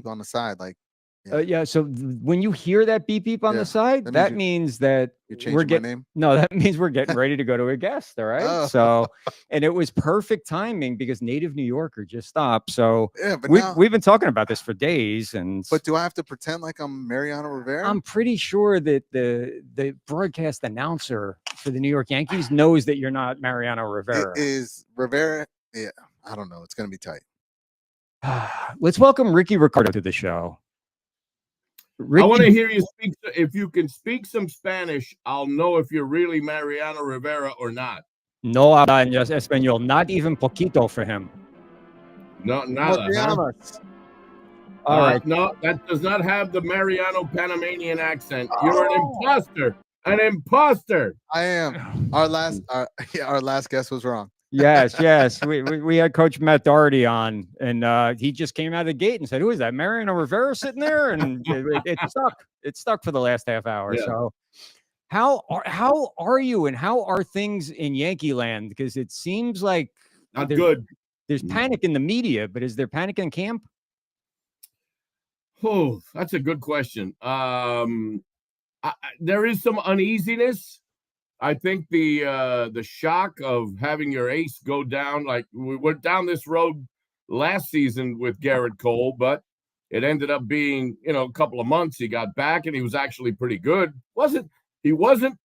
beep on the side, like. Yeah. So when you hear that beep beep on the side, that means that we're getting my name. No, that means we're getting ready to go to a guest. All right. Oh. So, and it was perfect timing because Native New Yorker just stopped. So but we've been talking about this for days. But do I have to pretend like I'm Mariano Rivera? I'm pretty sure that the broadcast announcer for the New York Yankees knows that you're not Mariano Rivera. It is Rivera. Yeah. I don't know. It's going to be tight. Let's welcome Rickie Ricardo to the show. Rickie, I want to hear you speak. If you can speak some Spanish, I'll know if you're really Mariano Rivera or not. No habla español, not even poquito for him. No, nada. Huh? All right. No, that does not have the Mariano Panamanian accent. You're an imposter. An imposter. I am. Our last guest was wrong. Yes. We had Coach Matt Doherty on, and he just came out of the gate and said, "Who is that? Mariano Rivera sitting there?" And it stuck. It stuck for the last half hour. Yeah. So, how are you, and how are things in Yankee land? Because it seems like not good. There's panic in the media, but is there panic in camp? Oh, that's a good question. There is some uneasiness. I think the shock of having your ace go down, like we went down this road last season with Garrett Cole, but it ended up being, a couple of months. He got back and he was actually pretty good. He wasn't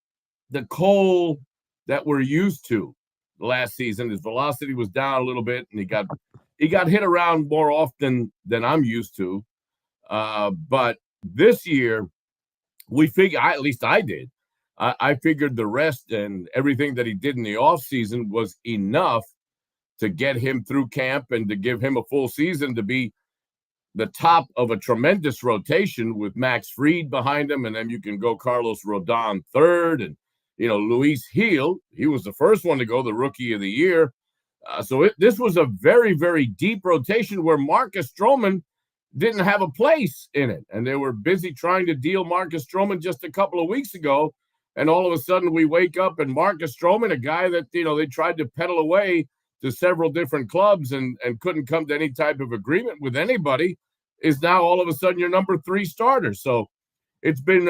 the Cole that we're used to last season. His velocity was down a little bit, and he got hit around more often than I'm used to. But this year, at least I did. I figured the rest and everything that he did in the offseason was enough to get him through camp and to give him a full season to be the top of a tremendous rotation with Max Fried behind him. And then you can go Carlos Rodon third. And, Luis Gil, he was the first one to go, the rookie of the year. This was a very, very deep rotation where Marcus Stroman didn't have a place in it. And they were busy trying to deal Marcus Stroman just a couple of weeks ago. And all of a sudden we wake up and Marcus Stroman, a guy that, they tried to peddle away to several different clubs and couldn't come to any type of agreement with anybody, is now all of a sudden your number 3 starter. So it's been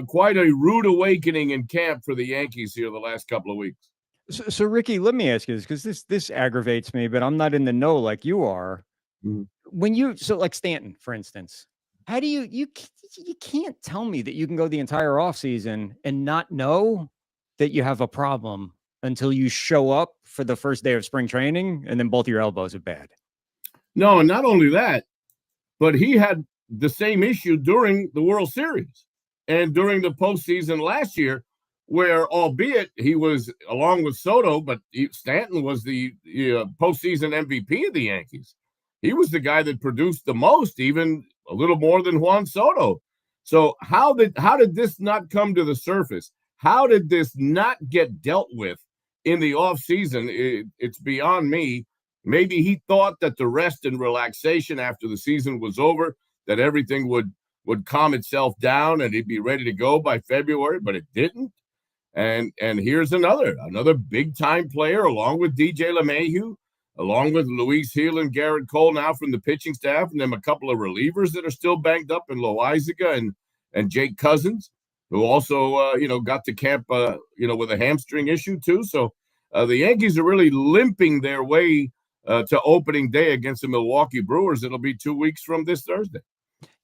quite a rude awakening in camp for the Yankees here the last couple of weeks. So Rickie, let me ask you this, because this aggravates me, but I'm not in the know like you are. Mm-hmm. When like Stanton, for instance, how do you can't tell me that you can go the entire offseason and not know that you have a problem until you show up for the first day of spring training and then both your elbows are bad. No, and not only that, but he had the same issue during the World Series and during the postseason last year, where albeit he was along with Soto, but Stanton was the postseason MVP of the Yankees. He was the guy that produced the most, even a little more than Juan Soto. So how did this not come to the surface? How did this not get dealt with in the offseason? It's beyond me. Maybe he thought that the rest and relaxation after the season was over, that everything would calm itself down and he'd be ready to go by February, but it didn't. And here's another big-time player along with DJ LeMahieu, along with Luis Gil and Garrett Cole now from the pitching staff, and then a couple of relievers that are still banged up in Loaizaga and Jake Cousins, who also, got to camp, with a hamstring issue too. So the Yankees are really limping their way to opening day against the Milwaukee Brewers. It'll be 2 weeks from this Thursday.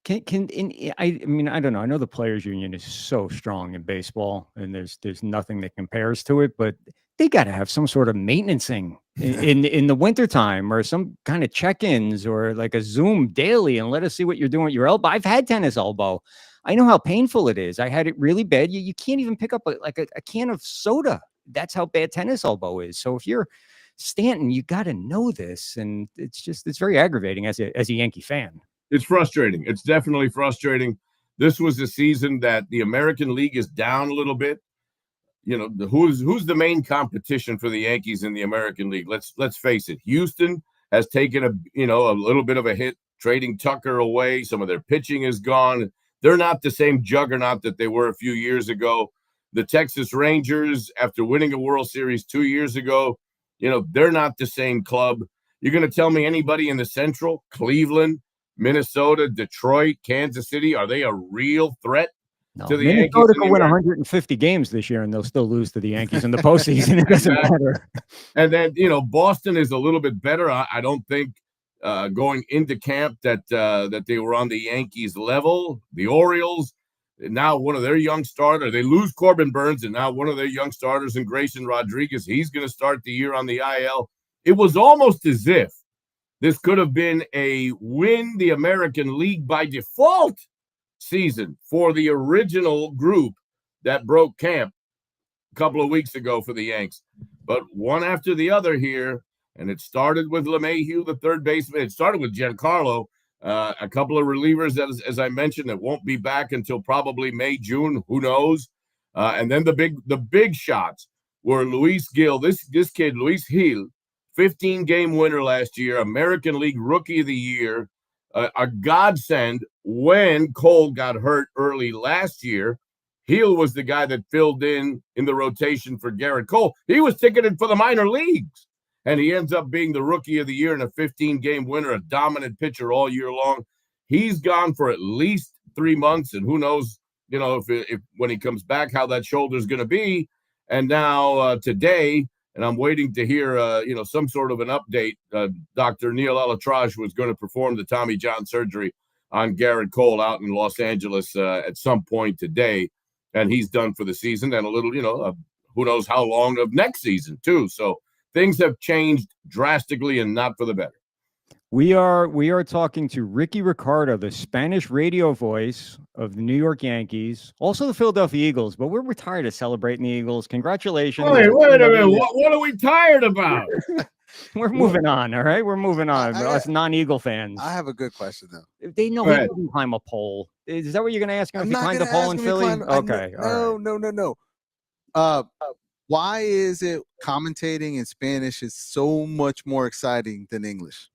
I don't know. I know the players union is so strong in baseball and there's nothing that compares to it, but they got to have some sort of maintenancing in the wintertime, or some kind of check-ins, or like a Zoom daily, and let us see what you're doing with your elbow. I've had tennis elbow. I know how painful it is. I had it really bad. You can't even pick up a can of soda. That's how bad tennis elbow is. So if you're Stanton, you got to know this. And it's very aggravating as a Yankee fan. It's frustrating. It's definitely frustrating. This was a season that the American League is down a little bit. Who's the main competition for the Yankees in the American League? Let's face it. Houston has taken a little bit of a hit, trading Tucker away. Some of their pitching is gone. They're not the same juggernaut that they were a few years ago. The Texas Rangers, after winning a World Series 2 years ago, they're not the same club. You're going to tell me anybody in the Central, Cleveland, Minnesota, Detroit, Kansas City, are they a real threat No, to the Minnesota Yankees? could win 150 games this year, and they'll still lose to the Yankees in the postseason. It doesn't matter. And then, Boston is a little bit better. I don't think going into camp that they were on the Yankees level. The Orioles, now one of their young starters, they lose Corbin Burns, and now one of their young starters in Grayson Rodriguez, he's going to start the year on the IL. It was almost as if this could have been a win the American League by default season for the original group that broke camp a couple of weeks ago for the Yanks. But one after the other here, and it started with LeMahieu, the third baseman. It started with Giancarlo, a couple of relievers, as I mentioned, that won't be back until probably May, June, who knows. And then the big shots were Luis Gil, this kid, Luis Gil, 15-game winner last year, American League Rookie of the Year, a godsend when Cole got hurt early last year. Gil was the guy that filled in the rotation for Garrett Cole. He was ticketed for the minor leagues, and he ends up being the Rookie of the Year and a 15-game winner, a dominant pitcher all year long. He's gone for at least 3 months, and who knows, if when he comes back, how that shoulder's going to be. And now today, and I'm waiting to hear, some sort of an update. Dr. Neil Elatraj was going to perform the Tommy John surgery on Garrett Cole out in Los Angeles at some point today, and he's done for the season and a little, who knows how long of next season too. So things have changed drastically and not for the better. We are talking to Rickie Ricardo, the Spanish radio voice of the New York Yankees, also the Philadelphia Eagles, but we're retired of celebrating the Eagles. Congratulations. Wait a minute. What are we tired about? We're moving on, all right? We're moving on. Us non-Eagle fans. I have a good question, though. They know he doesn't climb a pole. Is that what you're going to ask him if he climbed a pole in Philly? Okay. No. Why is it commentating in Spanish is so much more exciting than English?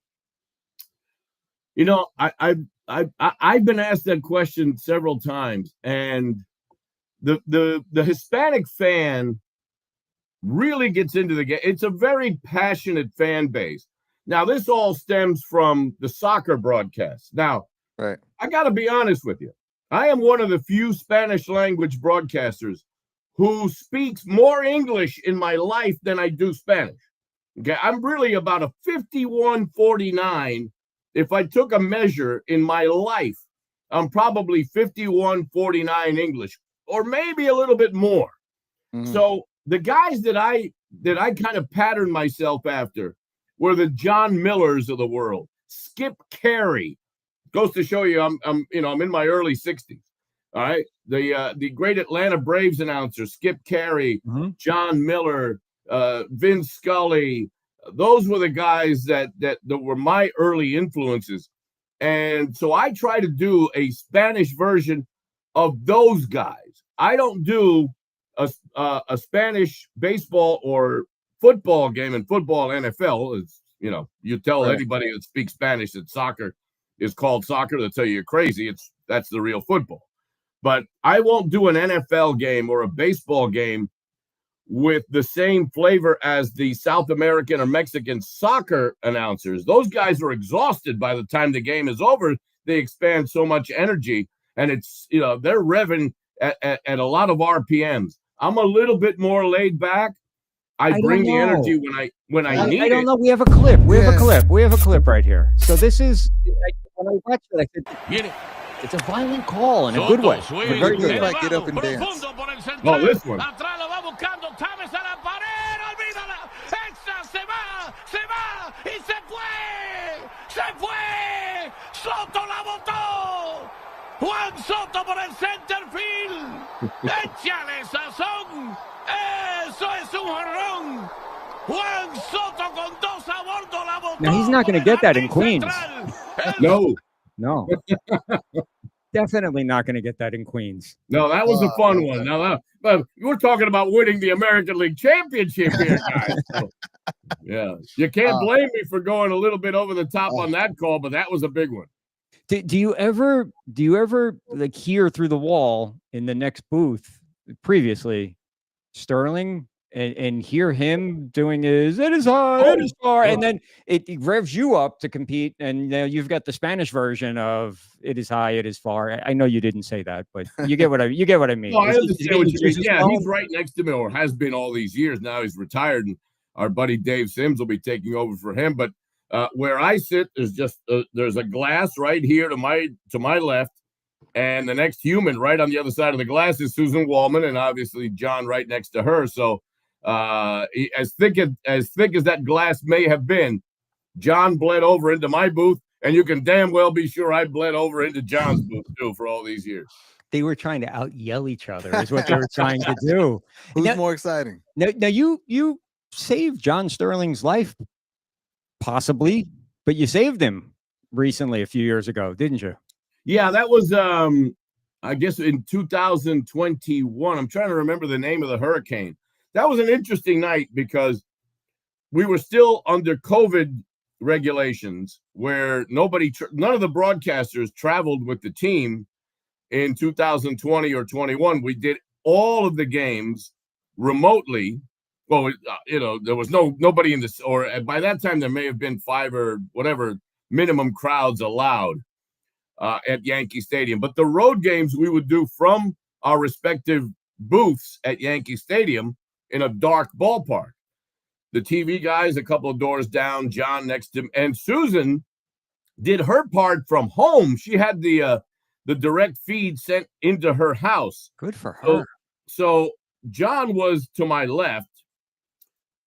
I've been asked that question several times, and the Hispanic fan really gets into the game. It's a very passionate fan base. Now, this all stems from the soccer broadcasts. Now, right. I got to be honest with you. I am one of the few Spanish language broadcasters who speaks more English in my life than I do Spanish. Okay, I'm really about a 51-49. If I took a measure in my life, I'm probably 51-49 English, or maybe a little bit more. Mm-hmm. So the guys that I kind of patterned myself after were the John Millers of the world. Skip Carey goes to show you I'm in my early 60s. All right, the great Atlanta Braves announcer Skip Carey, mm-hmm. John Miller, Vin Scully. Those were the guys that were my early influences. And so I try to do a Spanish version of those guys. I don't do a Spanish baseball or football game in football NFL. It's, you tell anybody that speaks Spanish that soccer is called soccer, they'll tell you you're crazy. That's the real football. But I won't do an NFL game or a baseball game with the same flavor as the South American or Mexican soccer announcers. Those guys are exhausted by the time the game is over. They expand so much energy, and it's, they're revving at a lot of RPMs. I'm a little bit more laid back. I bring the energy when I need it. I don't know. We have a clip. We have a clip right here. So this is, when I watched it, I said, it's a violent call in a good way. Very good. Like get up and dance. Oh, this one. Soto la botó. Juan Soto por el center field. Échale sazón. Eso es un jonrón. Juan Soto con dos a bordo la botó. Now he's not going to get that in Queens. No. Definitely not going to get that in Queens. No, that was a fun one. Now, we're talking about winning the American League Championship here, guys. So, yeah, you can't blame me for going a little bit over the top on that call, but that was a big one. Do you ever like hear through the wall in the next booth previously, Sterling and hear him doing his "it is high, it is far," and then it revs you up to compete, and you've got the Spanish version of "it is high, it is far." I know you didn't say that, but you get what I mean. No, I understand what you mean. Yeah, phone? he's right next to me, or has been all these years. Now he's retired, and our buddy Dave Sims will be taking over for him. But where I sit is just there's a glass right here to my left. And the next human right on the other side of the glass is Susan Wallman, and obviously John right next to her. So as thick as that glass may have been, John bled over into my booth, and you can damn well be sure I bled over into John's booth too for all these years. They were trying to out yell each other is what they were trying to do. Who's more exciting? Now you saved John Sterling's life, possibly, but you saved him recently a few years ago, didn't you? Yeah, that was I guess in 2021. I'm trying to remember the name of the hurricane. That was an interesting night because we were still under COVID regulations where none of the broadcasters traveled with the team in 2020 or 21. We did all of the games remotely. Well, there was nobody in this, or by that time there may have been 5 or whatever minimum crowds allowed at Yankee Stadium. But the road games we would do from our respective booths at Yankee Stadium in a dark ballpark. The TV guys a couple of doors down, John next to him, and Susan did her part from home. She had the direct feed sent into her house. Good for her. So John was to my left.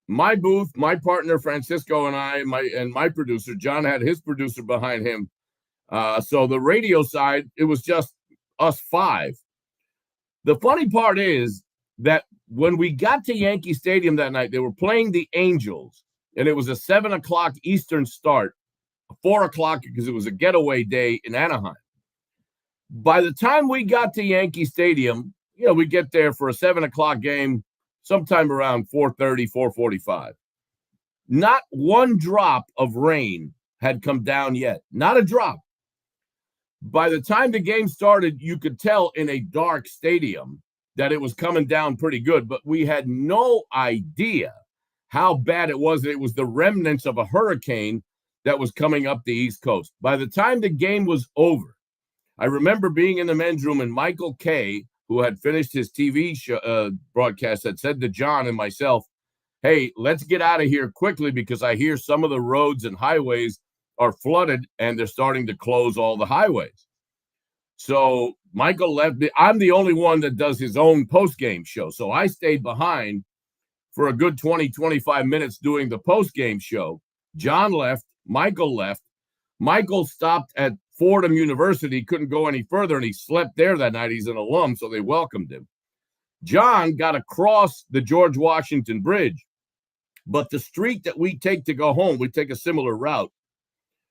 My booth, my partner Francisco, and my producer John had his producer behind him. So the radio side, it was just us 5. The funny part is that when we got to Yankee Stadium that night, they were playing the Angels, and it was a 7:00 Eastern start, 4:00 because it was a getaway day in Anaheim. By the time we got to Yankee Stadium, we get there for a 7:00 game sometime around 4:30, 4:45. Not one drop of rain had come down yet. Not a drop. By the time the game started, you could tell in a dark stadium that it was coming down pretty good, but we had no idea how bad it was. It was the remnants of a hurricane that was coming up the East Coast. By the time the game was over, I remember being in the men's room, and Michael Kay, who had finished his TV show, broadcast, had said to John and myself, "Hey, let's get out of here quickly because I hear some of the roads and highways are flooded and they're starting to close all the highways." So Michael left. I'm the only one that does his own post-game show. So I stayed behind for a good 20, 25 minutes doing the post-game show. John left. Michael left. Michael stopped at Fordham University, couldn't go any further, and he slept there that night. He's an alum, so they welcomed him. John got across the George Washington Bridge, but the street that we take to go home, we take a similar route,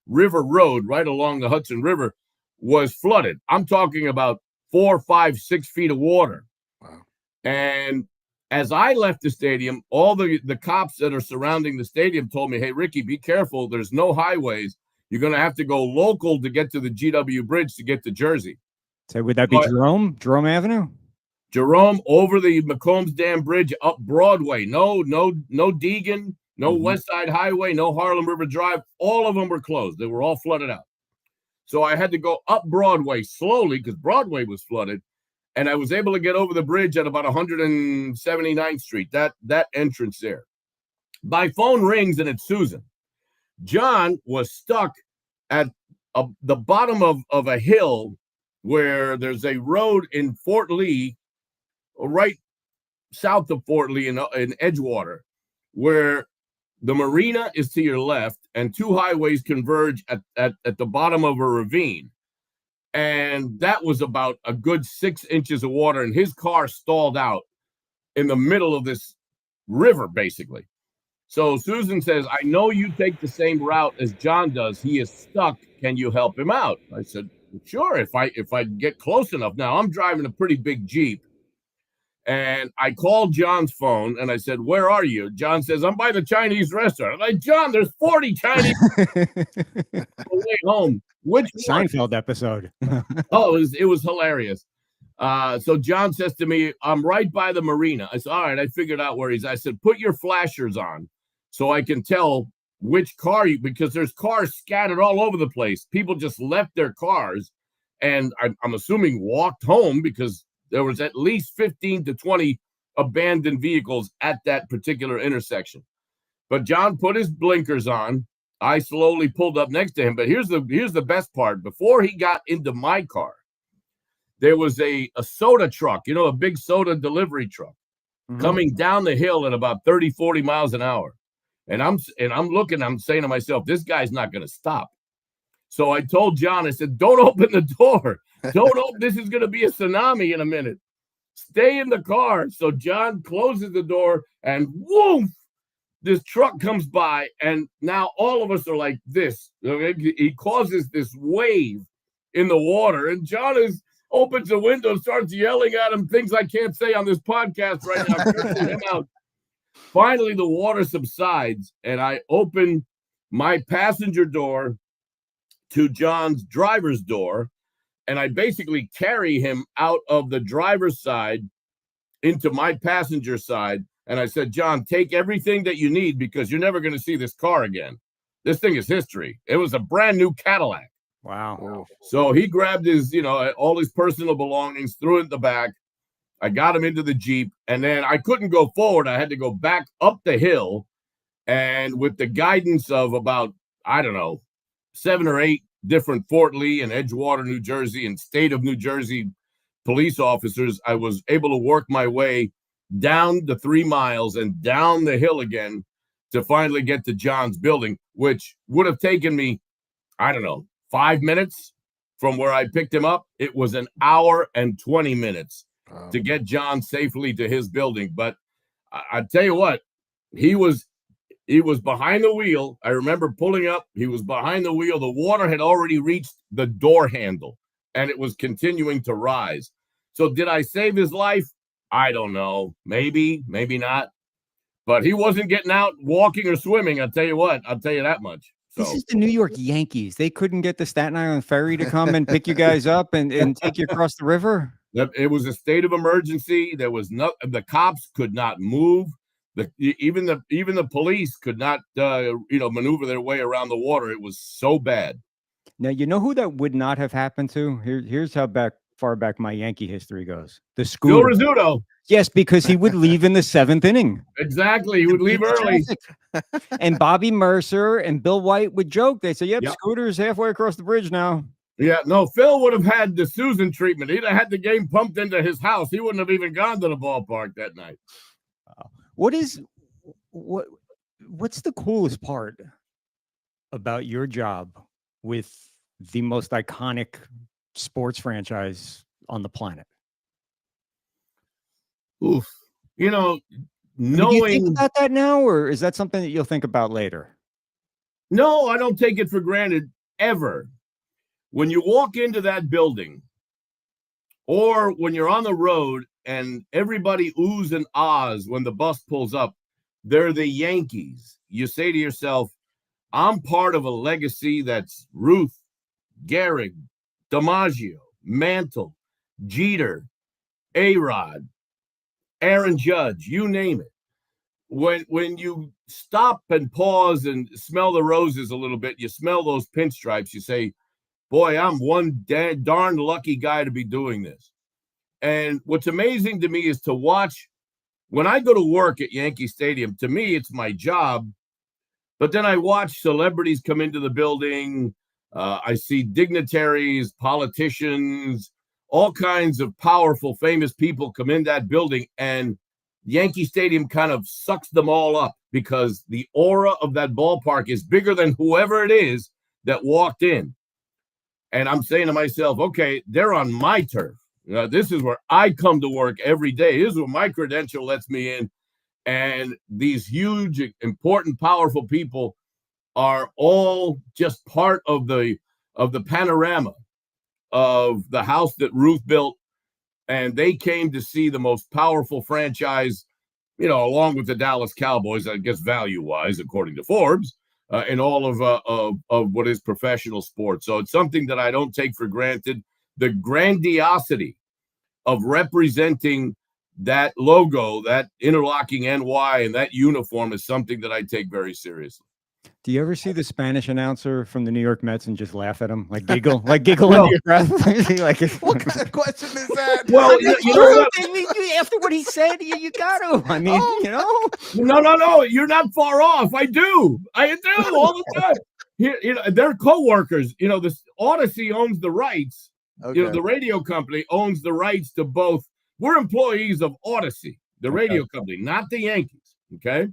River Road, right along the Hudson River, was flooded. I'm talking about 4, 5, 6 feet of water. Wow. And as I left the stadium, all the cops that are surrounding the stadium told me, "Hey, Ricky, be careful. There's no highways. You're going to have to go local to get to the GW Bridge to get to Jersey." So would that be Jerome Avenue? Jerome, over the McCombs Dam Bridge, up Broadway. No Deegan, no West Side Highway, no Harlem River Drive. All of them were closed. They were all flooded out. So I had to go up Broadway slowly because Broadway was flooded. And I was able to get over the bridge at about 179th Street, that entrance there. My phone rings, and it's Susan. John was stuck at the bottom of a hill where there's a road in Fort Lee, right south of Fort Lee in Edgewater, where the marina is to your left and 2 highways converge at the bottom of a ravine. And that was about a good 6 inches of water, and his car stalled out in the middle of this river, basically. So Susan says, "I know you take the same route as John does. He is stuck. Can you help him out?" I said, "Sure, if I get close enough." Now, I'm driving a pretty big Jeep, and I called John's phone, and I said, "Where are you?" John says, "I'm by the Chinese restaurant." I'm like, "John, there's 40 Chinese way home." Which Seinfeld episode. Oh, it was hilarious. So John says to me, I'm right by the marina. I said, all right, I figured out where he's. I said, put your flashers on so I can tell which car because there's cars scattered all over the place. People just left their cars and I'm assuming walked home because there was at least 15 to 20 abandoned vehicles at that particular intersection. But John put his blinkers on. I slowly pulled up next to him. But here's the best part. Before he got into my car, there was a soda truck, a big soda delivery truck coming down the hill at about 30, 40 miles an hour. And I'm saying to myself, this guy's not going to stop. So I told John, I said, don't open the door. Don't open. This is going to be a tsunami in a minute. Stay in the car. So John closes the door and woof, this truck comes by. And now all of us are like this. He causes this wave in the water. And John opens the window, starts yelling at him, things I can't say on this podcast right now, cursing him out. Finally, the water subsides, and I open my passenger door to John's driver's door, and I basically carry him out of the driver's side into my passenger side. And I said, John, take everything that you need because you're never going to see this car again. This thing is history. It was a brand new Cadillac. Wow. So he grabbed his, all his personal belongings, threw it in the back. I got him into the Jeep, and then I couldn't go forward. I had to go back up the hill. And with the guidance of about, 7 or 8 different Fort Lee and Edgewater, New Jersey, and state of New Jersey police officers, I was able to work my way down the 3 miles and down the hill again to finally get to John's building, which would have taken me, 5 minutes from where I picked him up. It was an hour and 20 minutes to get John safely to his building. But I tell you what, he was behind the wheel. I remember pulling up. He was behind the wheel. The water had already reached the door handle, and it was continuing to rise. So did I save his life? I don't know. Maybe, maybe not. But he wasn't getting out walking or swimming. I'll tell you that much. So. This is the New York Yankees. They couldn't get the Staten Island ferry to come and pick you guys up and take you across the river. It was a state of emergency. There was the cops could not move. Even the police could not, maneuver their way around the water. It was so bad. Now, you know who that would not have happened to? Here's how far back my Yankee history goes. The Scooter. Phil Rizzuto. Yes, because he would leave in the 7th inning. Exactly. He would leave early. And Bobby Mercer and Bill White would joke. They say, yep, Scooter's halfway across the bridge now. Yeah, no, Phil would have had the Susan treatment. He'd have had the game pumped into his house. He wouldn't have even gone to the ballpark that night. What's the coolest part about your job with the most iconic sports franchise on the planet? Oof. Do you think about that now, or is that something that you'll think about later? No, I don't take it for granted ever. When you walk into that building or when you're on the road and everybody oohs and ahs when the bus pulls up, they're the Yankees. You say to yourself, I'm part of a legacy that's Ruth, Gehrig, DiMaggio, Mantle, Jeter, A-Rod, Aaron Judge, you name it. When you stop and pause and smell the roses a little bit, you smell those pinstripes, you say, boy, I'm one darn lucky guy to be doing this. And what's amazing to me is to watch when I go to work at Yankee Stadium. To me, it's my job. But then I watch celebrities come into the building. I see dignitaries, politicians, all kinds of powerful, famous people come in that building, and Yankee Stadium kind of sucks them all up because the aura of that ballpark is bigger than whoever it is that walked in. And I'm saying to myself, okay, they're on my turf. This is where I come to work every day. This is where my credential lets me in. And these huge, important, powerful people are all just part of the panorama of the house that Ruth built. And they came to see the most powerful franchise, along with the Dallas Cowboys, I guess value-wise, according to Forbes, in all of what is professional sports. So it's something that I don't take for granted. The grandiosity of representing that logo, that interlocking NY, and that uniform is something that I take very seriously. Do you ever see the Spanish announcer from the New York Mets and just laugh at him, like giggle under your breath? Like, What kind of question is that? Well, you know what? After what he said, you got to. I mean, No, you're not far off. I do all the time. They're co-workers. This Odyssey owns the rights. Okay. The radio company owns the rights to both. We're employees of Odyssey, the radio company, not the Yankees. Okay.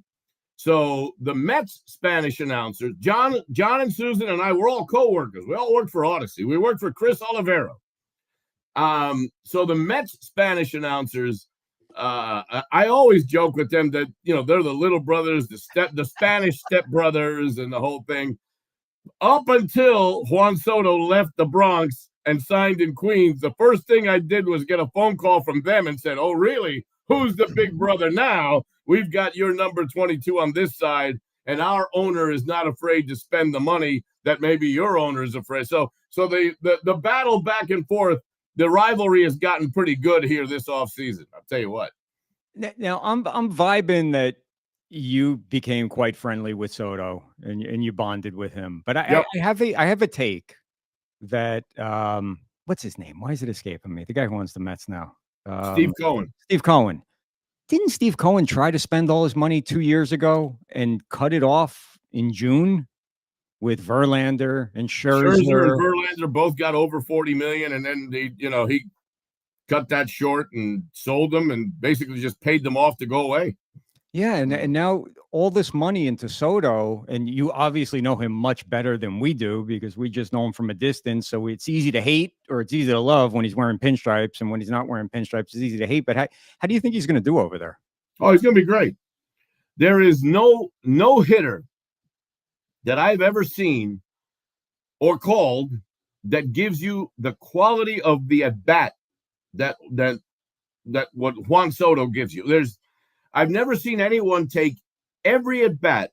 So the Mets Spanish announcers, John and Susan and I, were all co-workers. We all worked for Odyssey. We worked for Chris Olivero. So the Mets Spanish announcers, I always joke with them that, they're the little brothers, the Spanish stepbrothers and the whole thing. Up until Juan Soto left the Bronx and signed in Queens, the first thing I did was get a phone call from them and said, "Oh, really? Who's the big brother now? We've got your number 22 on this side, and our owner is not afraid to spend the money that maybe your owner is afraid." So the battle back and forth, the rivalry has gotten pretty good here this offseason. I'll tell you what. Now I'm vibing that you became quite friendly with Soto and you bonded with him. But I have a take that what's his name? Why is it escaping me? The guy who owns the Mets now. Steve Cohen. Steve Cohen. Didn't Steve Cohen try to spend all his money 2 years ago and cut it off in June with Verlander and Scherzer? Scherzer and Verlander both got over $40 million, and then he cut that short and sold them and basically just paid them off to go away. Yeah, and now all this money into Soto, and you obviously know him much better than we do because we just know him from a distance. So it's easy to hate or it's easy to love when he's wearing pinstripes, and when he's not wearing pinstripes, it's easy to hate. But how do you think he's going to do over there? Oh, he's going to be great. There is no hitter that I've ever seen or called that gives you the quality of the at bat that what Juan Soto gives you. I've never seen anyone take every at bat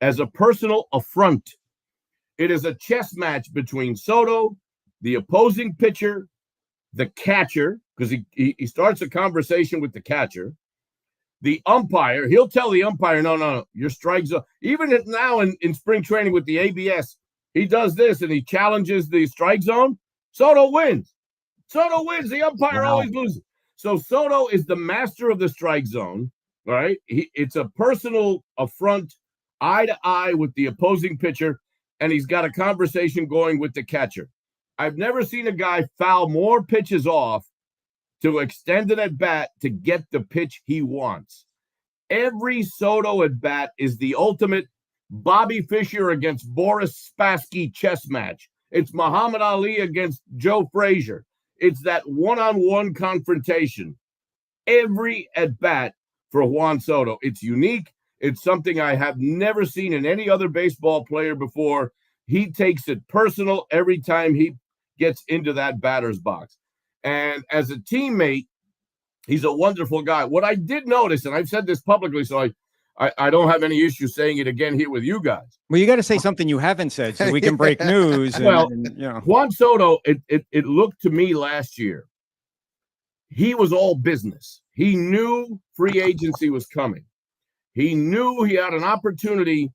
as a personal affront. It is a chess match between Soto, the opposing pitcher, the catcher, because he starts a conversation with the catcher, the umpire. He'll tell the umpire, no, your strike zone. Even now in spring training with the ABS, he does this and he challenges the strike zone. Soto wins. The umpire always loses. So Soto is the master of the strike zone. All right. It's a personal affront, eye to eye with the opposing pitcher, and he's got a conversation going with the catcher. I've never seen a guy foul more pitches off to extend it at bat to get the pitch he wants. Every Soto at bat is the ultimate Bobby Fischer against Boris Spassky chess match. It's Muhammad Ali against Joe Frazier. It's that one-on-one confrontation. Every at bat for Juan Soto. It's unique. It's something I have never seen in any other baseball player before. He takes it personal every time he gets into that batter's box. And as a teammate, he's a wonderful guy. What I did notice, and I've said this publicly, so I don't have any issue saying it again here with you guys. Well, you got to say something you haven't said so we can break news. Juan Soto, it looked to me last year, he was all business. He knew free agency was coming. He knew he had an opportunity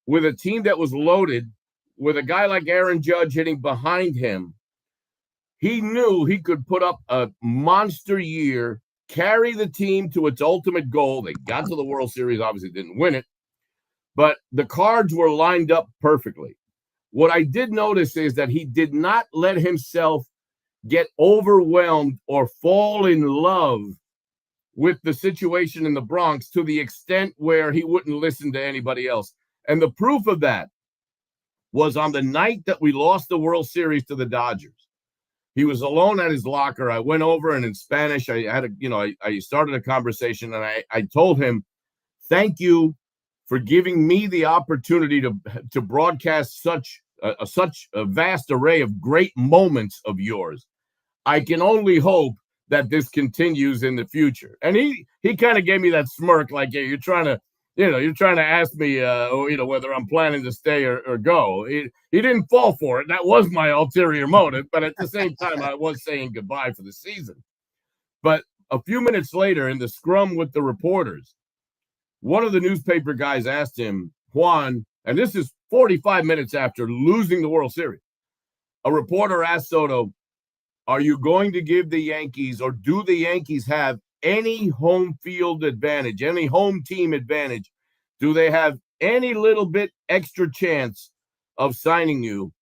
with a team that was loaded, with a guy like Aaron Judge hitting behind him. He knew he could put up a monster year, carry the team to its ultimate goal. They got to the World Series, obviously didn't win it, but the cards were lined up perfectly. What I did notice is that he did not let himself get overwhelmed or fall in love with the situation in the Bronx to the extent where he wouldn't listen to anybody else. And the proof of that was on the night that we lost the World Series to the Dodgers. He was alone at his locker. I went over and in Spanish, I started a conversation and I told him, thank you for giving me the opportunity to broadcast such a vast array of great moments of yours. I can only hope that this continues in the future. And he kind of gave me that smirk, like, yeah, you're trying to ask me, whether I'm planning to stay or go. He didn't fall for it. That was my ulterior motive. But at the same time, I was saying goodbye for the season. But a few minutes later, in the scrum with the reporters, one of the newspaper guys asked him, Juan, and this is 45 minutes after losing the World Series. A reporter asked Soto, are you going to give the Yankees, or do the Yankees have any home field advantage, any home team advantage? Do they have any little bit extra chance of signing you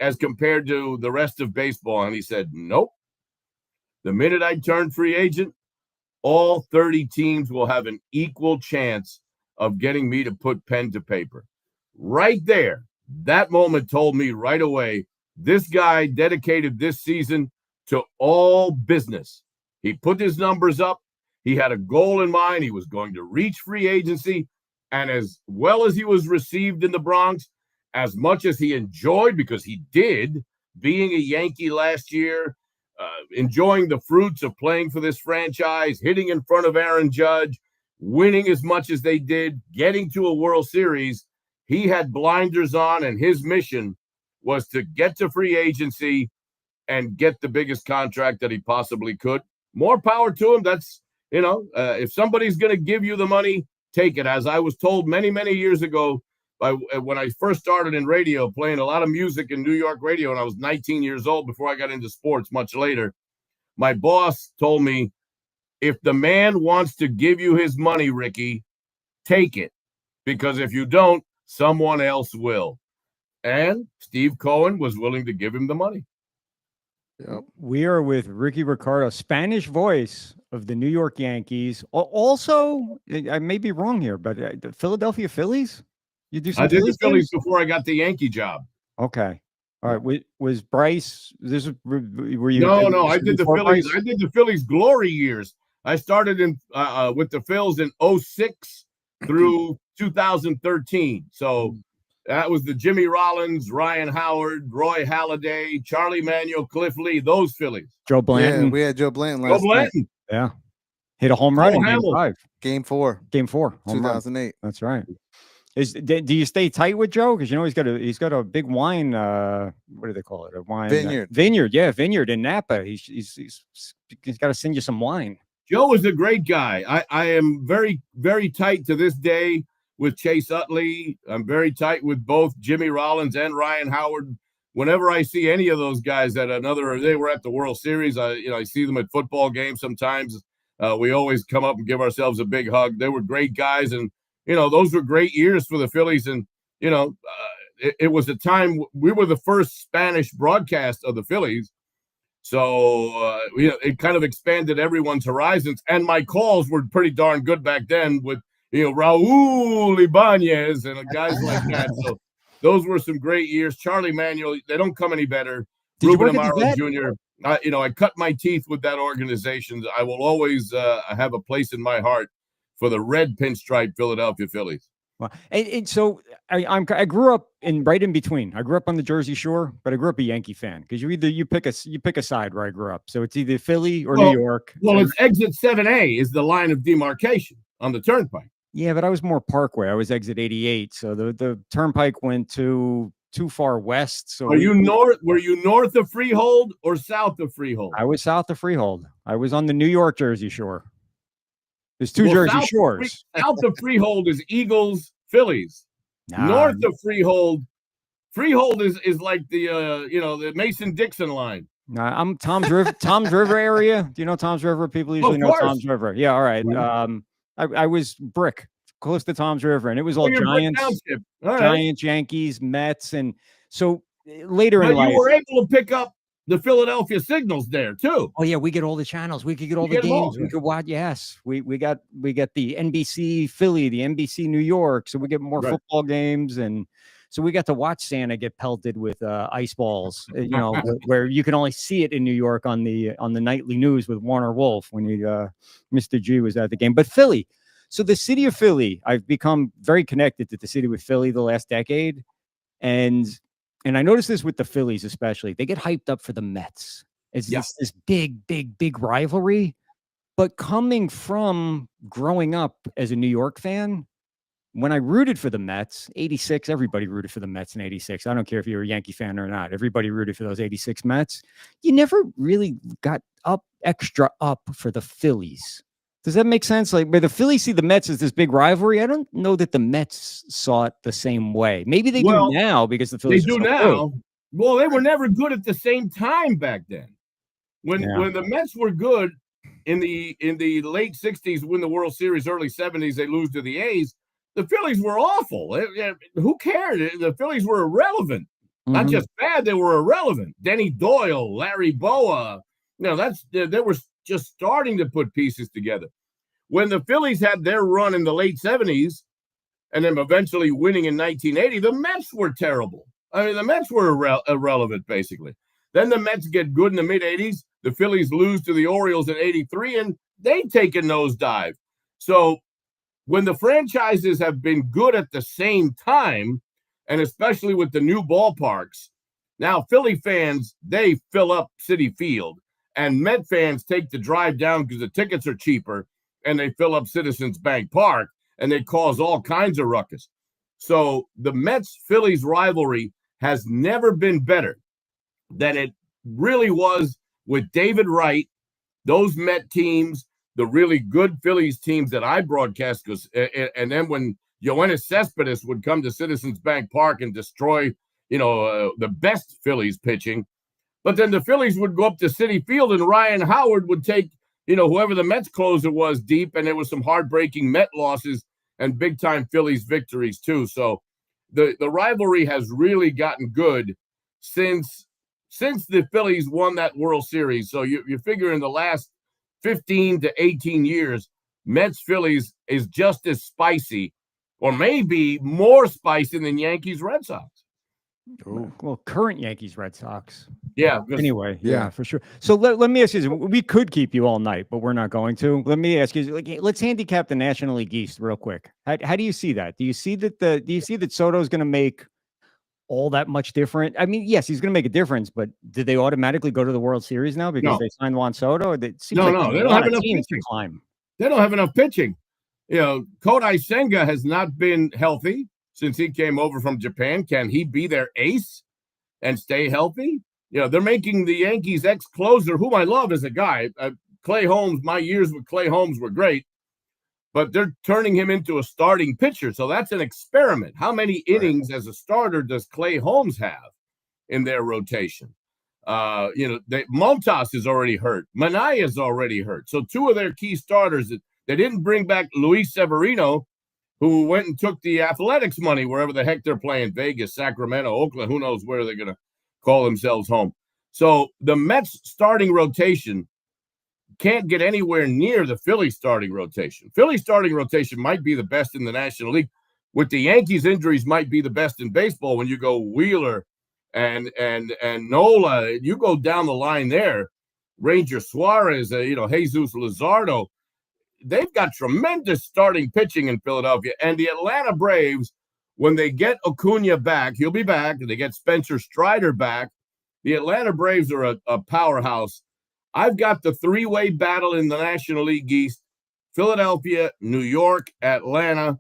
as compared to the rest of baseball? And he said, nope. The minute I turn free agent, all 30 teams will have an equal chance of getting me to put pen to paper. Right there, that moment told me right away, this guy dedicated this season to all business. He put his numbers up. He had a goal in mind. He was going to reach free agency. And as well as he was received in the Bronx, as much as he enjoyed, because he did, being a Yankee last year, enjoying the fruits of playing for this franchise, hitting in front of Aaron Judge, winning as much as they did, getting to a World Series, he had blinders on, and his mission was to get to free agency and get the biggest contract that he possibly could. More power to him. That's, if somebody's going to give you the money, take it. As I was told many, many years ago, when I first started in radio, playing a lot of music in New York radio, and I was 19 years old before I got into sports much later, my boss told me, if the man wants to give you his money, Ricky, take it. Because if you don't, someone else will. And Steve Cohen was willing to give him the money. Yep. We are with Rickie Ricardo, Spanish voice of the New York Yankees. Also, I may be wrong here, but the Philadelphia Phillies? You do some I did the Phillies games? before I got the Yankee job. Okay. All right. Was Bryce, were you? No, I did the Phillies. Bryce? I did the Phillies glory years. I started in with the Phils in 06 through 2013. So that was the Jimmy Rollins, Ryan Howard, Roy Halladay, Charlie Manuel, Cliff Lee, those Phillies. Joe Blanton. Yeah, we had Joe Blanton Joe last Blanton. night. Yeah. Hit a home run in Game 5. Game 4. Game 4. Home run. 2008. That's right. Do you stay tight with Joe? Because he's got a big wine. What do they call it? A wine vineyard. Yeah, vineyard in Napa. He's got to send you some wine. Joe is a great guy. I am very, very tight to this day with Chase Utley. I'm very tight with both Jimmy Rollins and Ryan Howard. Whenever I see any of those guys they were at the World Series. I see them at football games sometimes. We always come up and give ourselves a big hug. They were great guys, and those were great years for the Phillies. And it was a time we were the first Spanish broadcast of the Phillies. So, it kind of expanded everyone's horizons. And my calls were pretty darn good back then with, Raul Ibanez and guys like that. So those were some great years. Charlie Manuel, they don't come any better. Ruben Amaro Jr., I cut my teeth with that organization. I will always have a place in my heart for the red pinstripe Philadelphia Phillies. Well, and so I grew up right in between. I grew up on the Jersey Shore, but I grew up a Yankee fan because you pick a side where I grew up. So it's either Philly or New York. Well, it's exit 7A is the line of demarcation on the turnpike. Yeah, but I was more Parkway. I was exit 88, so the turnpike went too far west. So were you north of Freehold or south of Freehold? I was south of Freehold. I was on the New York Jersey Shore. There's two Jersey Shores. South of Freehold is Eagles, Phillies. North of Freehold is like the Mason-Dixon line. I'm Tom's River. Tom's River area. Do you know Tom's River? People usually know Tom's River. Yeah, all right. I was Brick, close to Tom's River, and it was all Giants, Giants, Yankees, Mets, and so later in life, you were able to pick up the Philadelphia signals there too. Oh yeah, we get all the channels. We could get all the games. We could watch. Yes, we got the NBC Philly, the NBC New York, so we get more football games, and so we got to watch Santa get pelted with ice balls. Where you can only see it in New York on the nightly news with Warner Wolf when Mr. G was at the game. But Philly, so the city of Philly, I've become very connected to the city with Philly the last decade, and I noticed this with the Phillies especially. They get hyped up for the Mets. It's this big rivalry. But coming from growing up as a New York fan, when I rooted for the Mets, 86, everybody rooted for the Mets in 86. I don't care if you're a Yankee fan or not. Everybody rooted for those 86 Mets. You never really got extra up for the Phillies. Does that make sense? Like, where the Phillies see the Mets as this big rivalry, I don't know that the Mets saw it the same way. Maybe they do now because the Phillies they do are so now. good. Well, they were never good at the same time back then. When the Mets were good in the late 60s, win the World Series, early 70s, they lose to the A's. The Phillies were awful. Who cared? The Phillies were irrelevant. Not just bad, they were irrelevant. Denny Doyle, Larry Boa, they were just starting to put pieces together. When the Phillies had their run in the late 70s and then eventually winning in 1980, the Mets were terrible. I mean, the Mets were irrelevant, basically. Then the Mets get good in the mid-'80s. The Phillies lose to the Orioles in 83, and they take a nosedive. So when the franchises have been good at the same time, and especially with the new ballparks, now Philly fans, they fill up Citi Field, and Met fans take the drive down because the tickets are cheaper, and they fill up Citizens Bank Park, and they cause all kinds of ruckus. So the Mets-Phillies rivalry has never been better than it really was with David Wright, those Met teams, the really good Phillies teams that I broadcast, and then when Yoenis Cespedes would come to Citizens Bank Park and destroy, the best Phillies pitching. But then the Phillies would go up to Citi Field and Ryan Howard would take, whoever the Mets closer was deep, and there was some heartbreaking Met losses and big-time Phillies victories too. So the rivalry has really gotten good since the Phillies won that World Series. So you figure in the last 15 to 18 years, Mets-Phillies is just as spicy, or maybe more spicy than Yankees-Red Sox. Ooh, well, current Yankees-Red Sox. Yeah. Anyway, yeah, for sure. So let me ask you this. We could keep you all night, but we're not going to. Let me ask you, let's handicap the National League East real quick. How do you see that? Do you see that Soto's going to make all that much different? I mean, yes, he's going to make a difference, but did they automatically go to the World Series now because they signed Juan Soto? No, they don't have enough pitching. They don't have enough pitching. Kodai Senga has not been healthy since he came over from Japan. Can he be their ace and stay healthy? They're making the Yankees ex-closer, whom I love as a guy. Clay Holmes, my years with Clay Holmes were great, but they're turning him into a starting pitcher. So that's an experiment. How many innings as a starter does Clay Holmes have in their rotation? Montas is already hurt. Minaya is already hurt. So two of their key starters, they didn't bring back Luis Severino, who went and took the Athletics money wherever the heck they're playing, Vegas, Sacramento, Oakland, who knows where they're going to call themselves home. So the Mets starting rotation can't get anywhere near the Philly starting rotation. Philly starting rotation might be the best in the National League. With the Yankees, injuries might be the best in baseball when you go Wheeler and Nola. You go down the line there, Ranger Suarez, Jesus Luzardo. They've got tremendous starting pitching in Philadelphia. And the Atlanta Braves, when they get Acuna back, he'll be back, and they get Spencer Strider back, the Atlanta Braves are a powerhouse. I've got the three-way battle in the National League East: Philadelphia, New York, Atlanta.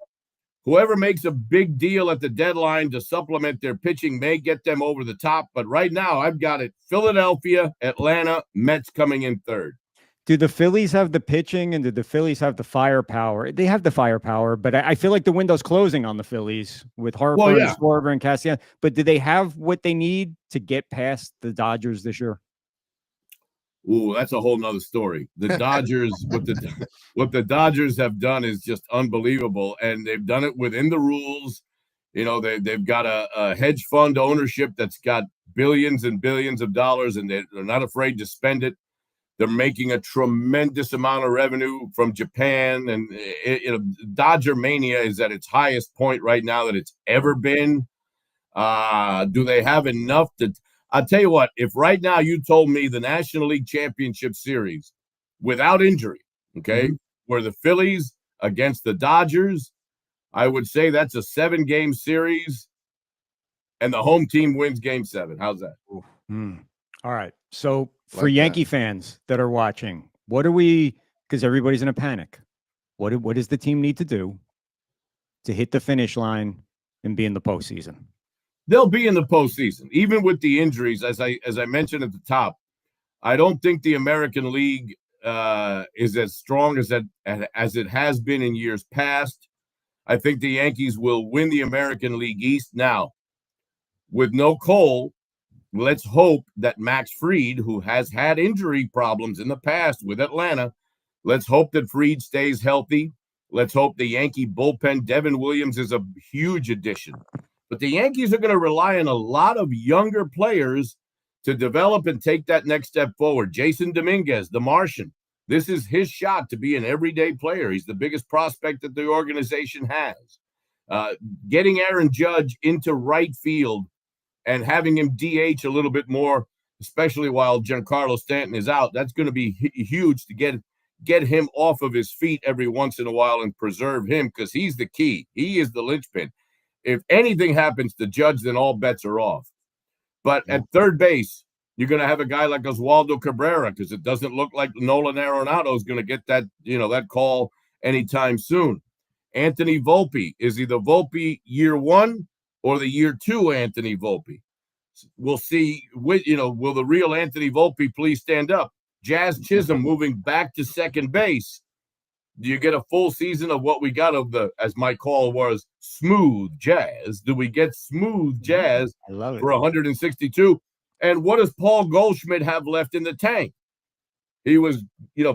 Whoever makes a big deal at the deadline to supplement their pitching may get them over the top. But right now, I've got it: Philadelphia, Atlanta, Mets coming in third. Do the Phillies have the pitching, and do the Phillies have the firepower? They have the firepower, but I feel like the window's closing on the Phillies with Harper, and Schwarber, and Castellanos. But do they have what they need to get past the Dodgers this year? Ooh, that's a whole nother story. The Dodgers, what the Dodgers have done is just unbelievable, and they've done it within the rules. They've got a hedge fund ownership that's got billions and billions of dollars, and they're not afraid to spend it. They're making a tremendous amount of revenue from Japan, and Dodger mania is at its highest point right now that it's ever been. Do they have enough to? I'll tell you what. If right now you told me the National League Championship Series without injury, were the Phillies against the Dodgers, I would say that's a 7-game series, and the home team wins Game 7. How's that? All right. So for Yankee fans that are watching, because everybody's in a panic, what does the team need to do to hit the finish line and be in the postseason? They'll be in the postseason, even with the injuries, as I mentioned at the top. I don't think the American League is as strong as it has been in years past. I think the Yankees will win the American League East. Now, with no Cole, let's hope that Max Fried, who has had injury problems in the past with Atlanta, let's hope that Fried stays healthy. Let's hope the Yankee bullpen, Devin Williams, is a huge addition. But the Yankees are going to rely on a lot of younger players to develop and take that next step forward. Jason Dominguez, the Martian, this is his shot to be an everyday player. He's the biggest prospect that the organization has. Getting Aaron Judge into right field and having him DH a little bit more, especially while Giancarlo Stanton is out, that's going to be huge to get him off of his feet every once in a while and preserve him, because he's the key. He is the linchpin. If anything happens to Judge, then all bets are off. But at third base, you're going to have a guy like Oswaldo Cabrera, because it doesn't look like Nolan Arenado is going to get that call anytime soon. Anthony Volpe, is he the Volpe year one or the year two Anthony Volpe? We'll see. Will the real Anthony Volpe please stand up? Jazz Chisholm moving back to second base. Do you get a full season of what we got of as my call was, smooth jazz? Do we get smooth jazz for 162? And what does Paul Goldschmidt have left in the tank? He was,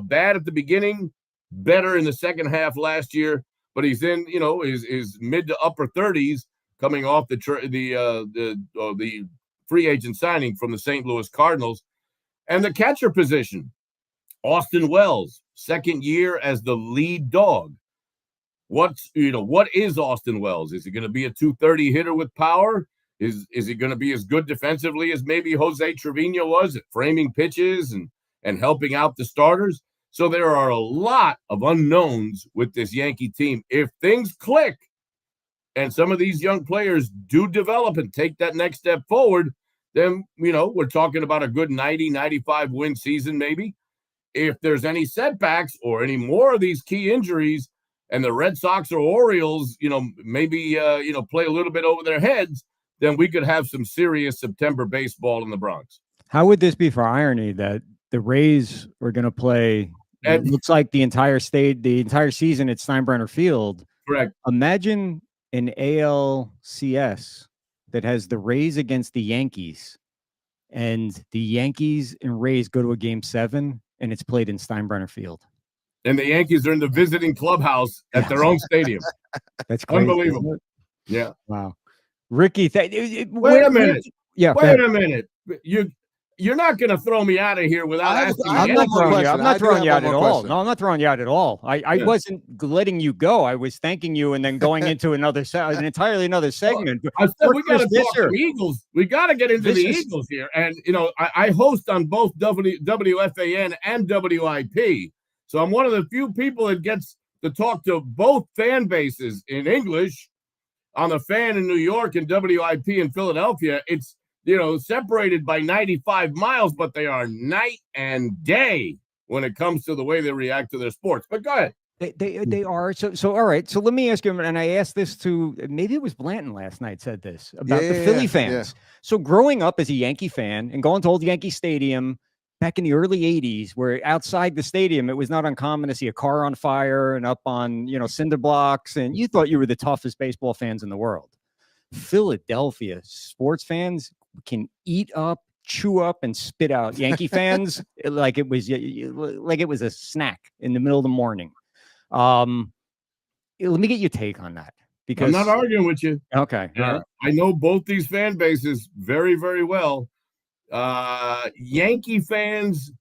bad at the beginning, better in the second half last year, but he's in, his mid to upper 30s, coming off the free agent signing from the St. Louis Cardinals. And the catcher position, Austin Wells, second year as the lead dog. What is Austin Wells? Is he going to be a 230 hitter with power? Is he going to be as good defensively as maybe Jose Trevino was at framing pitches and helping out the starters? So there are a lot of unknowns with this Yankee team. If things click and some of these young players do develop and take that next step forward, then, we're talking about a good 90, 95 win season maybe. If there's any setbacks or any more of these key injuries and the Red Sox or Orioles, maybe play a little bit over their heads, then we could have some serious September baseball in the Bronx. How would this be for irony that the Rays are going to play, it looks like the entire season at Steinbrenner Field? Correct. Imagine an ALCS that has the Rays against the Yankees, and the Yankees and Rays go to a game 7, and it's played in Steinbrenner Field. And the Yankees are in the visiting clubhouse at their own stadium. That's crazy, unbelievable. Yeah. Wow. Ricky, wait a minute. Yeah. Wait a minute. You're not going to throw me out of here without asking me. I'm not throwing you out at all. No, I'm not throwing you out at all. I wasn't letting you go. I was thanking you and then going into an entirely another segment. I said we got to talk to Eagles. We got to get into the Eagles here. And, I host on both WFAN and WIP. So I'm one of the few people that gets to talk to both fan bases in English on the Fan in New York and WIP in Philadelphia. It's, separated by 95 miles, but they are night and day when it comes to the way they react to their sports. But go ahead. They are. So all right. So let me ask you, and I asked this to, maybe it was Blanton last night said this about the Philly fans. Yeah. So growing up as a Yankee fan and going to old Yankee Stadium back in the early 80s, where outside the stadium, it was not uncommon to see a car on fire and up on, cinder blocks, and you thought you were the toughest baseball fans in the world. Philadelphia sports fans can eat up, chew up, and spit out Yankee fans like it was a snack in the middle of the morning. Let me get your take on that, because I'm not arguing with you. Okay. I know both these fan bases very, very well. Yankee fans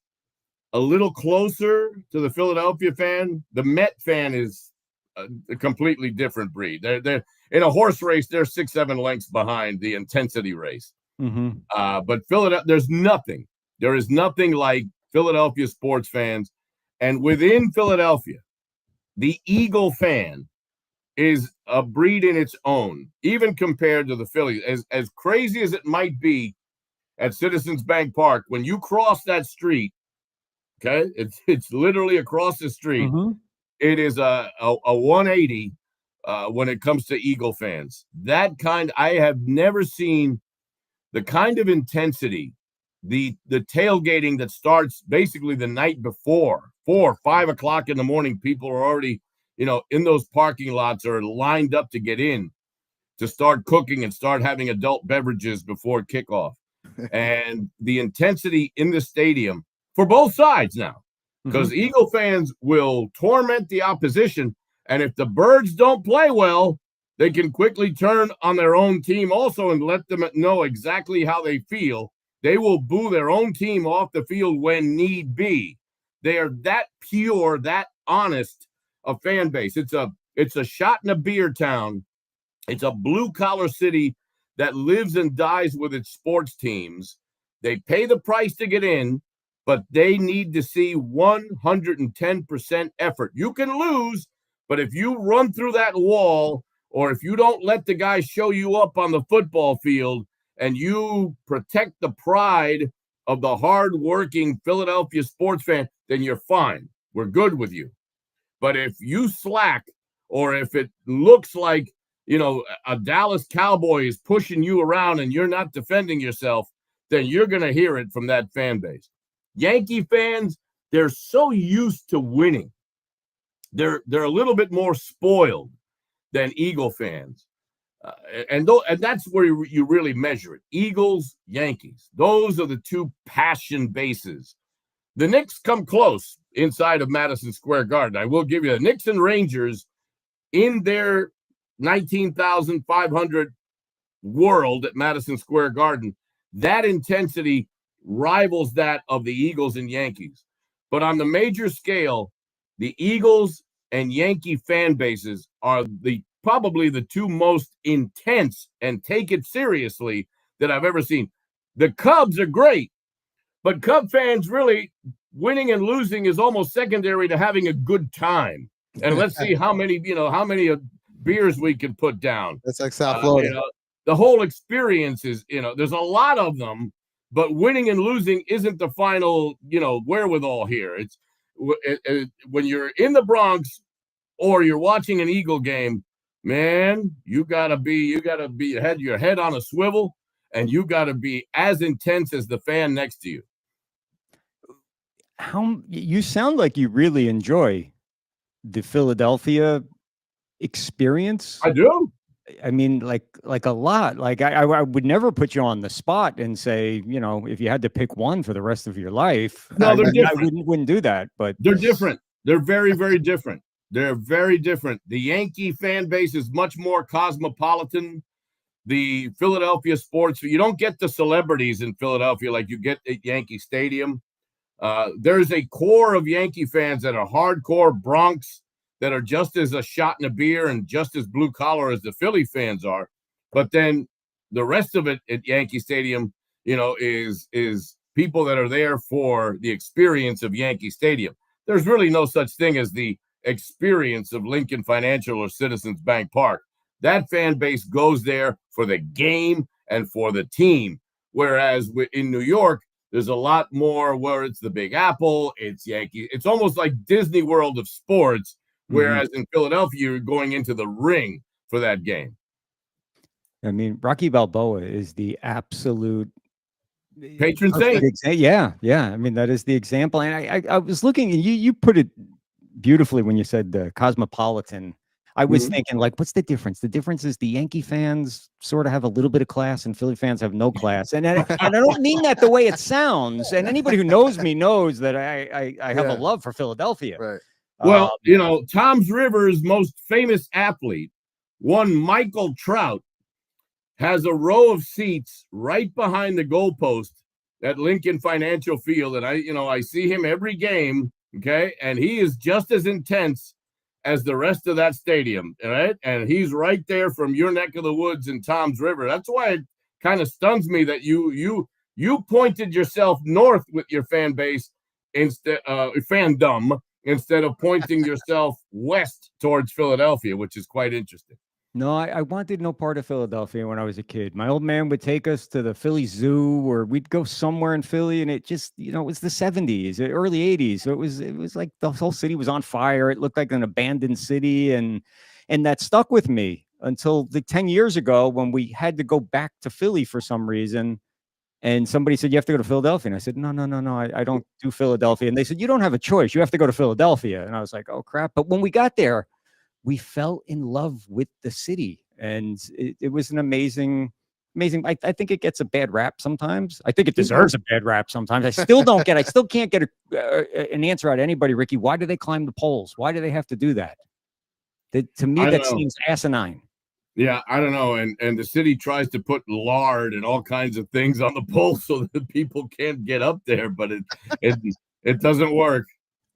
a little closer to the Philadelphia fan. The Met fan is a completely different breed. They're in a horse race, they're 6-7 lengths behind the intensity race. Mm-hmm. But Philadelphia, there is nothing like Philadelphia sports fans. And within Philadelphia, the Eagle fan is a breed in its own, even compared to the Phillies. As crazy as it might be at Citizens Bank Park, when you cross that street, okay, it's literally across the street. Mm-hmm. It is a 180 when it comes to Eagle fans. I have never seen the kind of intensity the tailgating that starts basically the night before, 4 or 5 o'clock in the morning. People are already, in those parking lots, are lined up to get in to start cooking and start having adult beverages before kickoff. And the intensity in the stadium for both sides now, because Eagle fans will torment the opposition. And if the Birds don't play well, they can quickly turn on their own team also and let them know exactly how they feel. They will boo their own team off the field when need be. They are that pure, that honest a fan base. It's a shot in a beer town. It's a blue-collar city that lives and dies with its sports teams. They pay the price to get in, but they need to see 110% effort. You can lose, but if you run through that wall, or if you don't let the guy show you up on the football field and you protect the pride of the hard-working Philadelphia sports fan, then you're fine. We're good with you. But if you slack, or if it looks like, a Dallas Cowboy is pushing you around and you're not defending yourself, then you're going to hear it from that fan base. Yankee fans, they're so used to winning. They're a little bit more spoiled than Eagle fans. And that's where you really measure it. Eagles, Yankees. Those are the two passion bases. The Knicks come close inside of Madison Square Garden. I will give you the Knicks and Rangers in their 19,500 world at Madison Square Garden. That intensity rivals that of the Eagles and Yankees. But on the major scale, the Eagles and Yankee fan bases are probably the two most intense and take it seriously that I've ever seen. The Cubs are great, but Cub fans really, winning and losing is almost secondary to having a good time. And let's see how many beers we can put down. That's like South Florida. The whole experience is, there's a lot of them, but winning and losing isn't the final, wherewithal here. It's when you're in the Bronx or you're watching an Eagle game, man, you gotta have your head on a swivel, and you gotta be as intense as the fan next to you. How you sound like you really enjoy the Philadelphia experience. I do. I mean, like a lot. Like I would never put you on the spot and say, if you had to pick one for the rest of your life. No, they're different. I wouldn't do that. But they're different. They're very, very different. They're very different. The Yankee fan base is much more cosmopolitan. The Philadelphia sports, you don't get the celebrities in Philadelphia like you get at Yankee Stadium. There's a core of Yankee fans that are hardcore Bronx, that are just as a shot in a beer and just as blue collar as the Philly fans are. But then the rest of it at Yankee Stadium, is people that are there for the experience of Yankee Stadium. There's really no such thing as the experience of Lincoln Financial or Citizens Bank Park. That fan base goes there for the game and for the team. Whereas in New York, there's a lot more where it's the Big Apple, it's Yankee. It's almost like Disney World of sports. Whereas in Philadelphia, you're going into the ring for that game. I mean, Rocky Balboa is the absolute patron saint. Yeah. I mean, that is the example. And I was looking, and you put it beautifully when you said the cosmopolitan. I was thinking, like, what's the difference? The difference is the Yankee fans sort of have a little bit of class, and Philly fans have no class. And I don't mean that the way it sounds. And anybody who knows me knows that I have a love for Philadelphia. Right. Well, Tom's River's most famous athlete, one Michael Trout, has a row of seats right behind the goalpost at Lincoln Financial Field. And I see him every game. Okay. And he is just as intense as the rest of that stadium. Right. And he's right there from your neck of the woods in Tom's River. That's why it kind of stuns me that you pointed yourself north with your fan base fandom, instead of pointing yourself west towards Philadelphia, which is quite interesting. No, I wanted no part of Philadelphia when I was a kid. My old man would take us to the Philly Zoo, or we'd go somewhere in Philly, and it just, it was the 70s, early 80s. So it was like the whole city was on fire. It looked like an abandoned city, and that stuck with me until the 10 years ago when we had to go back to Philly for some reason. And somebody said, you have to go to Philadelphia. And I said, no, I don't do Philadelphia. And they said, you don't have a choice. You have to go to Philadelphia. And I was like, oh, crap. But when we got there, we fell in love with the city. And it was an amazing. I think it gets a bad rap sometimes. I think it deserves a bad rap sometimes. I still can't get an answer out of anybody, Ricky. Why do they climb the poles? Why do they have to do that? To me, that seems asinine. Yeah, I don't know. And the city tries to put lard and all kinds of things on the pole so that people can't get up there, but it doesn't work.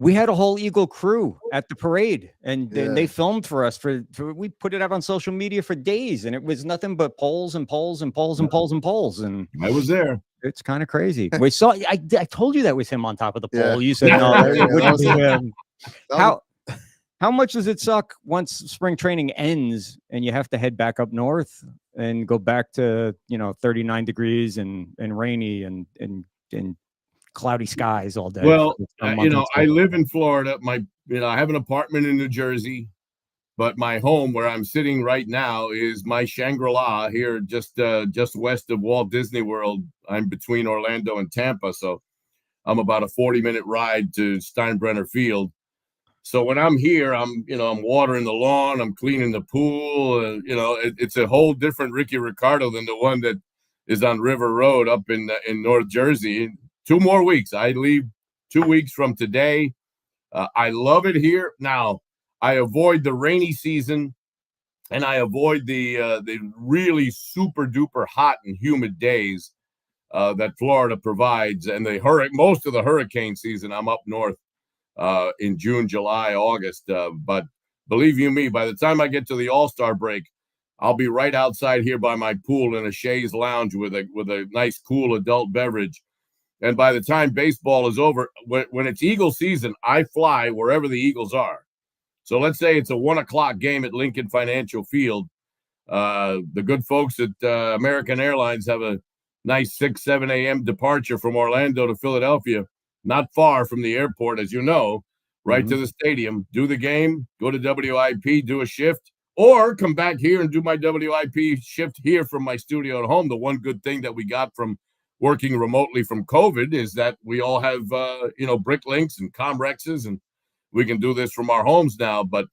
We had a whole Eagle crew at the parade, and they filmed for us. We put it out on social media for days, and it was nothing but poles and poles and poles and poles and poles. And I was there. It's kind of crazy. We saw. I told you that was him on top of the pole. Yeah. You said no. It wouldn't be him. How much does it suck once spring training ends and you have to head back up north and go back to 39 degrees and rainy and cloudy skies all day? Well, I live in Florida. I have an apartment in New Jersey, but my home where I'm sitting right now is my Shangri-La here, just west of Walt Disney World. I'm between Orlando and Tampa, so I'm about a 40-minute ride to Steinbrenner Field. So when I'm here, I'm watering the lawn, I'm cleaning the pool. It's a whole different Rickie Ricardo than the one that is on River Road up in North Jersey. 2 more weeks. I leave 2 weeks from today. I love it here. Now, I avoid the rainy season, and I avoid the really super duper hot and humid days that Florida provides. And most of the hurricane season, I'm up north in June, July, August. But believe you me, by the time I get to the All-Star break, I'll be right outside here by my pool in a chaise lounge with a nice, cool adult beverage. And by the time baseball is over, when it's Eagle season, I fly wherever the Eagles are. So let's say it's a 1:00 game at Lincoln Financial Field. The good folks at American Airlines have a nice 6, 7 a.m. departure from Orlando to Philadelphia, not far from the airport, as you know, right to the stadium, do the game, go to WIP, do a shift, or come back here and do my WIP shift here from my studio at home. The one good thing that we got from working remotely from COVID is that we all have, brick links and Comrexes, and we can do this from our homes now. But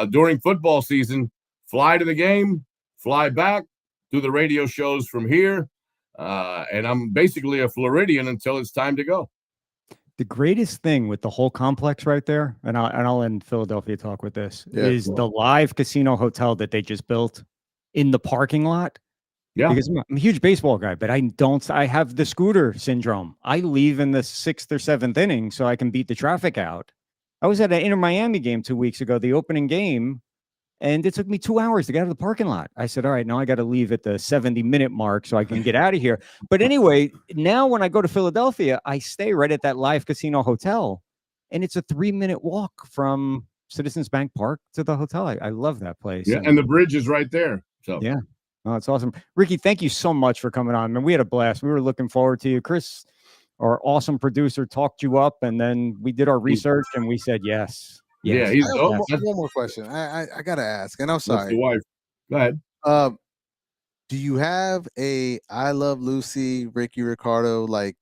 during football season, fly to the game, fly back, do the radio shows from here. And I'm basically a Floridian until it's time to go. The greatest thing with the whole complex right there, and I'll end Philadelphia talk with this, is the live casino hotel that they just built in the parking lot. Yeah, because I'm a huge baseball guy, but I have the scooter syndrome. I leave in the 6th or 7th inning so I can beat the traffic out. I was at an Inter Miami game 2 weeks ago, the opening game, and it took me 2 hours to get out of the parking lot. I said, all right, now I got to leave at the 70-minute mark so I can get out of here. But anyway, now when I go to Philadelphia, I stay right at that live casino hotel, and it's a 3-minute walk from Citizens Bank Park to the hotel. I love that place. Yeah, and the bridge is right there. So yeah. Oh, it's awesome. Ricky, thank you so much for coming on. Man, we had a blast. We were looking forward to you. Chris, our awesome producer, talked you up, and then we did our research, and we said yes. Yeah, I have one more question. I got to ask, and I'm sorry. The wife. Go ahead. Do you have a "I love Lucy" Rickie Ricardo like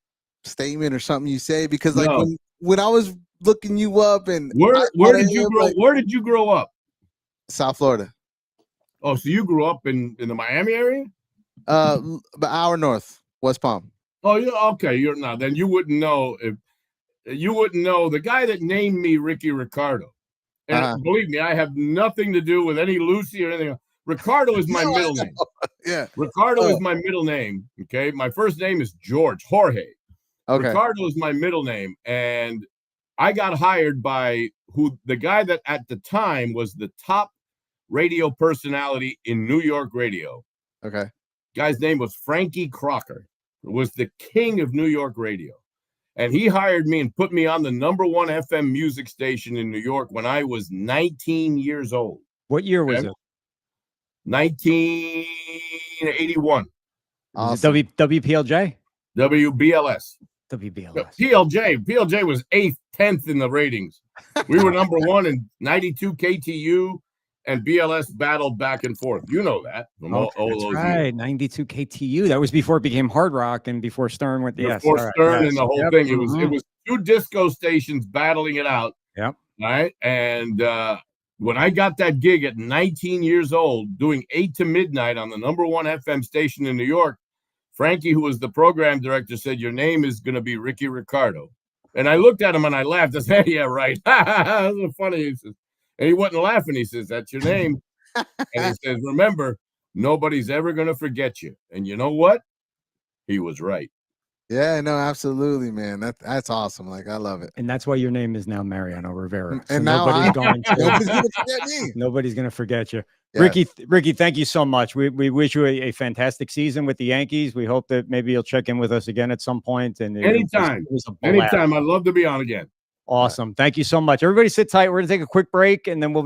statement or something you say? Because like when I was looking you up, and where did you grow up? South Florida. Oh, so you grew up in the Miami area? An hour north, West Palm. Oh, yeah. Okay, then you wouldn't know the guy that named me Rickie Ricardo. And believe me, I have nothing to do with any Lucy or anything. Ricardo is my middle name. Yeah, Ricardo is my middle name. Okay, my first name is Jorge. Okay, Ricardo is my middle name, and I got hired by the guy that at the time was the top radio personality in New York radio. Okay. Guy's name was Frankie Crocker. Was the king of New York radio. And he hired me and put me on the #1 FM music station in New York when I was 19 years old. What year was it? 1981. Awesome. WPLJ? WBLS. WBLS. PLJ was 8th, 10th in the ratings. We were #1 in 92 KTU, and BLS battled back and forth. You know that from all That's those right. years. 92 KTU. That was before it became Hard Rock and before Stern went. Before Stern and the whole thing. It was 2 disco stations battling it out. Yep. Right. And when I got that gig at 19 years old, doing 8 to midnight on the #1 FM station in New York, Frankie, who was the program director, said, "Your name is going to be Rickie Ricardo." And I looked at him and I laughed. I said, "Yeah, right." That was funny. He says, and he wasn't laughing. He says, "That's your name." And he says, "Remember, nobody's ever going to forget you." And you know what? He was right. Yeah, no, absolutely, man. That's awesome. Like, I love it. And that's why your name is now Mariano Rivera. So and now nobody's going to forget me. Nobody's going to forget you. Yes. Rickie, thank you so much. We wish you a fantastic season with the Yankees. We hope that maybe you'll check in with us again at some point. And anytime. Anytime. I'd love to be on again. Awesome. Thank you so much. Everybody sit tight. We're going to take a quick break, and then we'll